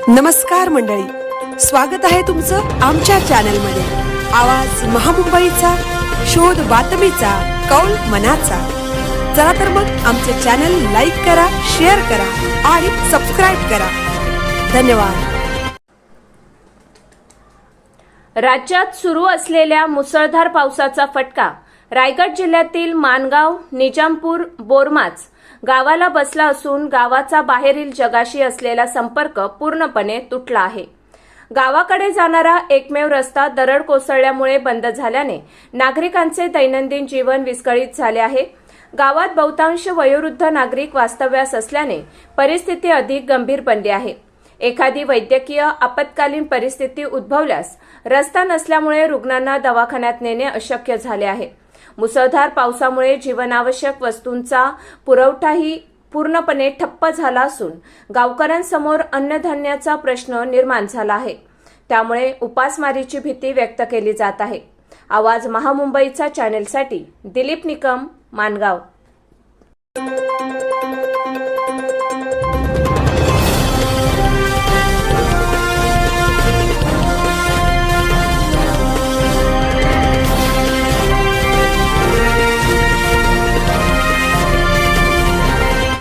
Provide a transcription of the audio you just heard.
नमस्कार मंडळी, स्वागत आहे तुमचं आमच्या चॅनलमध्ये। आवाज महामुंबईचा, शोध बातमीचा, कौल मनाचा। चला तर मग आमचे चॅनल लाईक करा, शेअर करा आणि सबस्क्राइब करा। धन्यवाद। राज्यात सुरू असलेल्या मुसळधार पावसाचा फटका रायगड जिल्ह्यातील माणगाव, निजामपूर, बोरमाच गावाला बसला असून गावाचा बाहेरील जगाशी असलेला संपर्क पूर्णपणे तुटला आहे। गावाकडे जाणारा एकमेव रस्ता दरड कोसळल्यामुळे बंद झाल्याने नागरिकांचे दैनंदिन जीवन विस्कळीत झाले आहे। गावात बहुतांश वयोवृद्ध नागरिक वास्तव्यास असल्याने परिस्थिती अधिक गंभीर बनली आहे। एखादी वैद्यकीय आपत्कालीन परिस्थिती उद्भवल्यास रस्ता नसल्यामुळे रुग्णांना दवाखान्यात नेणे अशक्य झाले आहे। मुसळधार पावसामुळे जीवनावश्यक वस्तूंचा पुरवठाही पूर्णपणे ठप्प झाला असून गावकऱ्यांसमोर अन्नधान्याचा प्रश्न निर्माण झाला आहे। त्यामुळे उपासमारीची भीती व्यक्त केली जात आहे। आवाज महामुंबईचा चॅनेलसाठी दिलीप निकम, माणगाव।